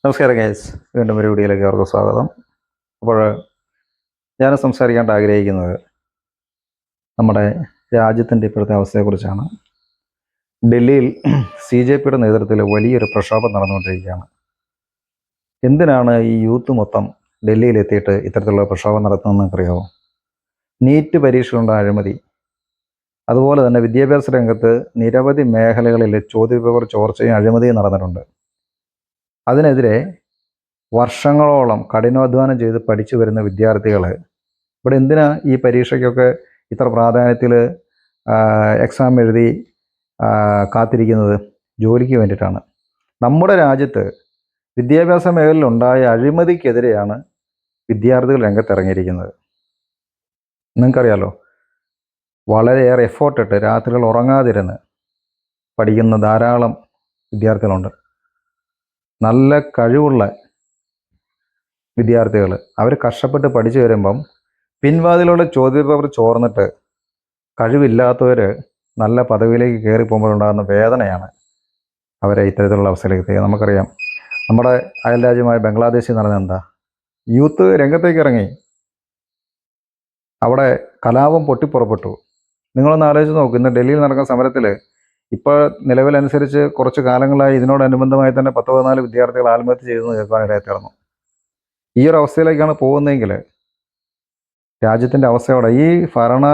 നമസ്കാരം ഗൈസ്, വീണ്ടും ഒരു വീഡിയോയിലേക്ക് അവർക്ക് സ്വാഗതം. അപ്പോൾ ഞാൻ സംസാരിക്കാൻ ആഗ്രഹിക്കുന്നത് നമ്മുടെ രാജ്യത്തിൻ്റെ ഇപ്പോഴത്തെ അവസ്ഥയെക്കുറിച്ചാണ്. ഡൽഹിയിൽ CJPയുടെ നേതൃത്വത്തിൽ വലിയൊരു പ്രക്ഷോഭം നടന്നുകൊണ്ടിരിക്കുകയാണ്. എന്തിനാണ് ഈ യൂത്ത് മൊത്തം ഡൽഹിയിലെത്തിയിട്ട് ഇത്തരത്തിലുള്ള പ്രക്ഷോഭം നടത്തുന്നതെന്ന് അറിയാമോ? നീറ്റ് പരീക്ഷകളുടെ അഴിമതി, അതുപോലെ തന്നെ വിദ്യാഭ്യാസ രംഗത്ത് നിരവധി മേഖലകളിൽ ചോദ്യപേപ്പർ ചോർച്ചയും അഴിമതിയും നടന്നിട്ടുണ്ട്. അതിനെതിരെ വർഷങ്ങളോളം കഠിനാധ്വാനം ചെയ്ത് പഠിച്ചു വരുന്ന വിദ്യാർത്ഥികൾ ഇവിടെ എന്തിനാ ഈ പരീക്ഷയ്ക്കൊക്കെ ഇത്ര പ്രാധാന്യത്തിൽ എക്സാം എഴുതി കാത്തിരിക്കുന്നത്? ജോലിക്ക് വേണ്ടിയിട്ടാണ്. നമ്മുടെ രാജ്യത്ത് വിദ്യാഭ്യാസ മേഖലയിലുണ്ടായ അഴിമതിക്കെതിരെയാണ് വിദ്യാർത്ഥികൾ രംഗത്തിറങ്ങിയിരിക്കുന്നത്. നിങ്ങൾക്കറിയാലോ, വളരെയേറെ എഫേർട്ടിട്ട് രാത്രികൾ ഉറങ്ങാതിരുന്ന് പഠിക്കുന്ന ധാരാളം വിദ്യാർത്ഥികളുണ്ട്. നല്ല കഴിവുള്ള വിദ്യാർത്ഥികൾ അവർ കഷ്ടപ്പെട്ട് പഠിച്ചു വരുമ്പം പിൻവാതിലുള്ള ചോദ്യപേപ്പർ ചോർന്നിട്ട് കഴിവില്ലാത്തവർ നല്ല പദവിയിലേക്ക് കയറി പോകുമ്പോഴുണ്ടാകുന്ന വേദനയാണ് അവരെ ഇത്തരത്തിലുള്ള അവസ്ഥയിലേക്ക് എത്തിക്കുക. നമുക്കറിയാം, നമ്മുടെ അയൽ രാജ്യമായ ബംഗ്ലാദേശിൽ നടന്നത് എന്താ? യൂത്ത് രംഗത്തേക്ക് ഇറങ്ങി, അവിടെ കലാപം പൊട്ടിപ്പുറപ്പെട്ടു. നിങ്ങളൊന്ന് ആലോചിച്ച് നോക്ക്. ഇന്ന് ഡൽഹിയിൽ നടക്കുന്ന സമരത്തിൽ ഇപ്പോൾ നിലവിലനുസരിച്ച് കുറച്ച് കാലങ്ങളായി ഇതിനോടനുബന്ധമായി തന്നെ 14 വിദ്യാർത്ഥികൾ ആത്മഹത്യ ചെയ്തെന്ന് കേൾക്കാനിടയായി തീർന്നു. ഈ ഒരു അവസ്ഥയിലേക്കാണ് പോകുന്നതെങ്കിൽ രാജ്യത്തിൻ്റെ അവസ്ഥയോടെ ഈ ഭരണ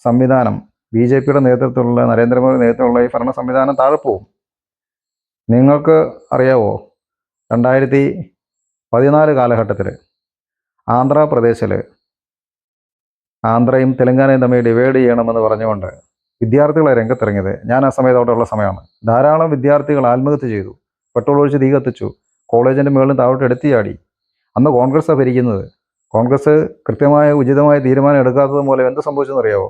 സംവിധാനം, BJPയുടെ നേതൃത്വത്തിലുള്ള, നരേന്ദ്രമോദി നേതൃത്വത്തിലുള്ള ഈ ഭരണ സംവിധാനം താഴെ പോവും. നിങ്ങൾക്ക് അറിയാവോ, 2014 കാലഘട്ടത്തിൽ ആന്ധ്രാപ്രദേശിൽ ആന്ധ്രയും തെലങ്കാനയും തമ്മിൽ ഡിവൈഡ് ചെയ്യണമെന്ന് പറഞ്ഞുകൊണ്ട് വിദ്യാർത്ഥികളെ രംഗത്തിറങ്ങിയത് ഞാൻ ആ സമയത്ത് അവിടെയുള്ള സമയമാണ്. ധാരാളം വിദ്യാർത്ഥികൾ ആത്മഹത്യ ചെയ്തു, പെട്രോൾ ഒഴിച്ച് തീ കത്തിച്ചു, കോളേജിൻ്റെ മുകളിൽ താഴോട്ട് എടുത്തിയാടി. അന്ന് കോൺഗ്രസ്സാണ് ഭരിക്കുന്നത്. കോൺഗ്രസ് കൃത്യമായ ഉചിതമായ തീരുമാനം എടുക്കാത്തത് മൂലം എന്ത് സംഭവിച്ചെന്നറിയാവോ?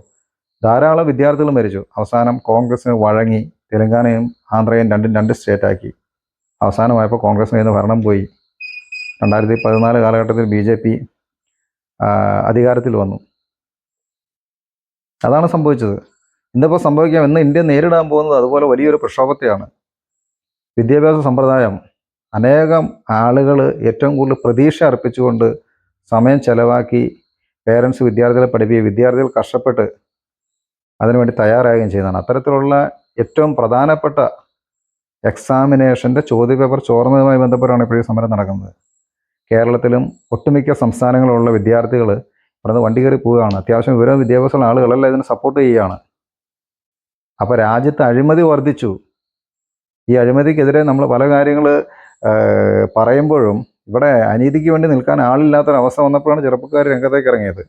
ധാരാളം വിദ്യാർത്ഥികൾ മരിച്ചു. അവസാനം കോൺഗ്രസ്സിന് വഴങ്ങി തെലങ്കാനയും ആന്ധ്രയും രണ്ട് സ്റ്റേറ്റാക്കി. അവസാനമായപ്പോൾ കോൺഗ്രസിന് നിന്ന് ഭരണം പോയി. 2014 കാലഘട്ടത്തിൽ BJP അധികാരത്തിൽ വന്നു. അതാണ് സംഭവിച്ചത്. ഇന്നിപ്പോൾ സംഭവിക്കാം, ഇന്ന് ഇന്ത്യ നേരിടാൻ പോകുന്നത് അതുപോലെ വലിയൊരു പ്രക്ഷോഭത്തെയാണ്. വിദ്യാഭ്യാസ സമ്പ്രദായം അനേകം ആളുകൾ ഏറ്റവും കൂടുതൽ പ്രതീക്ഷ അർപ്പിച്ചുകൊണ്ട് സമയം ചെലവാക്കി പേരൻസ് വിദ്യാർത്ഥികളെ പഠിപ്പിക്കുകയും വിദ്യാർത്ഥികൾ കഷ്ടപ്പെട്ട് അതിനുവേണ്ടി തയ്യാറാകുകയും ചെയ്യുന്നതാണ്. അത്തരത്തിലുള്ള ഏറ്റവും പ്രധാനപ്പെട്ട എക്സാമിനേഷൻ്റെ ചോദ്യപേപ്പർ ചോർന്നതുമായി ബന്ധപ്പെട്ടാണ് ഇപ്പോൾ ഈ സമരം നടക്കുന്നത്. കേരളത്തിലും ഒട്ടുമിക്ക സംസ്ഥാനങ്ങളിലുള്ള വിദ്യാർത്ഥികൾ ഇവിടുന്ന് വണ്ടി കയറി പോവുകയാണ്. അത്യാവശ്യം വിവരവും വിദ്യാഭ്യാസമുള്ള ആളുകളെല്ലാം ഇതിന് സപ്പോർട്ട് ചെയ്യുകയാണ്. അപ്പോൾ രാജ്യത്ത് അഴിമതി വർദ്ധിച്ചു. ഈ അഴിമതിക്കെതിരെ നമ്മൾ പല കാര്യങ്ങൾ പറയുമ്പോഴും ഇവിടെ അനീതിക്ക് വേണ്ടി നിൽക്കാൻ ആളില്ലാത്തൊരവസ്ഥ വന്നപ്പോഴാണ് ചെറുപ്പക്കാർ രംഗത്തേക്ക് ഇറങ്ങിയത്.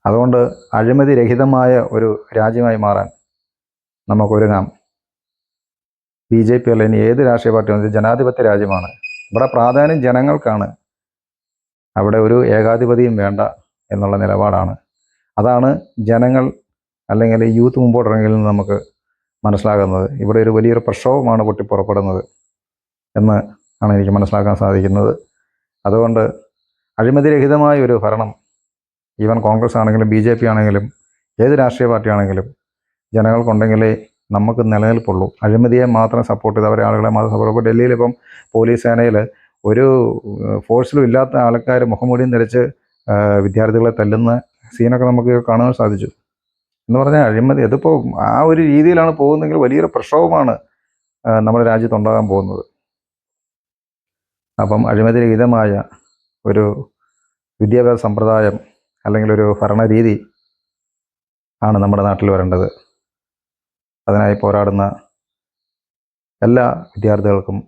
അതുകൊണ്ട് അഴിമതി രഹിതമായ ഒരു രാജ്യമായി മാറാൻ നമുക്കൊരുങ്ങാം. BJP അല്ല, ഇനി ഏത് രാഷ്ട്രീയ പാർട്ടി വന്നത് ജനാധിപത്യ രാജ്യമാണ്. ഇവിടെ പ്രാധാന്യം ജനങ്ങൾക്കാണ്. അവിടെ ഒരു ഏകാധിപതിയും വേണ്ട എന്നുള്ള നിലപാടാണ്. അതാണ് ജനങ്ങൾ അല്ലെങ്കിൽ യൂത്ത് മുമ്പോട്ടിറങ്ങിയിൽ നിന്ന് നമുക്ക് മനസ്സിലാകുന്നത്. ഇവിടെ ഒരു വലിയൊരു പ്രക്ഷോഭമാണ് പൊട്ടിപ്പുറപ്പെടുന്നത് എന്ന് ആണ് എനിക്ക് മനസ്സിലാക്കാൻ സാധിക്കുന്നത്. അതുകൊണ്ട് അഴിമതിരഹിതമായ ഒരു ഭരണം, ഈവൻ കോൺഗ്രസ് ആണെങ്കിലും BJP ആണെങ്കിലും ഏത് രാഷ്ട്രീയ പാർട്ടി ആണെങ്കിലും ജനങ്ങൾക്കുണ്ടെങ്കിലേ നമുക്ക് നിലനിൽപ്പുള്ളൂ. അഴിമതിയെ മാത്രം സപ്പോർട്ട് ചെയ്ത് അവരെ ആളുകളെ മാത്രം സപ്പോർട്ട്. ഇപ്പോൾ ഡൽഹിയിൽ ഇപ്പം പോലീസ് സേനയിൽ ഒരു ഫോഴ്സിലും ഇല്ലാത്ത ആൾക്കാർ മുഖംമൂടിയും ധരിച്ച് വിദ്യാർത്ഥികളെ തല്ലുന്ന സീനൊക്കെ നമുക്ക് കാണാൻ സാധിച്ചു. എന്ന് പറഞ്ഞാൽ അഴിമതി അതിപ്പോൾ ആ ഒരു രീതിയിലാണ് പോകുന്നതെങ്കിൽ വലിയൊരു പ്രക്ഷോഭമാണ് നമ്മുടെ രാജ്യത്തുണ്ടാകാൻ പോകുന്നത്. അപ്പം അഴിമതിരഹിതമായ ഒരു വിദ്യാഭ്യാസ സമ്പ്രദായം അല്ലെങ്കിൽ ഒരു ഭരണരീതി ആണ് നമ്മുടെ നാട്ടിൽ വരേണ്ടത്. അതിനായി പോരാടുന്ന എല്ലാ വിദ്യാർത്ഥികൾക്കും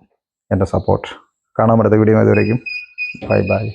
എൻ്റെ സപ്പോർട്ട്. കാണാൻ അടുത്ത വീഡിയോ ഇതുവരേക്കും ബൈ.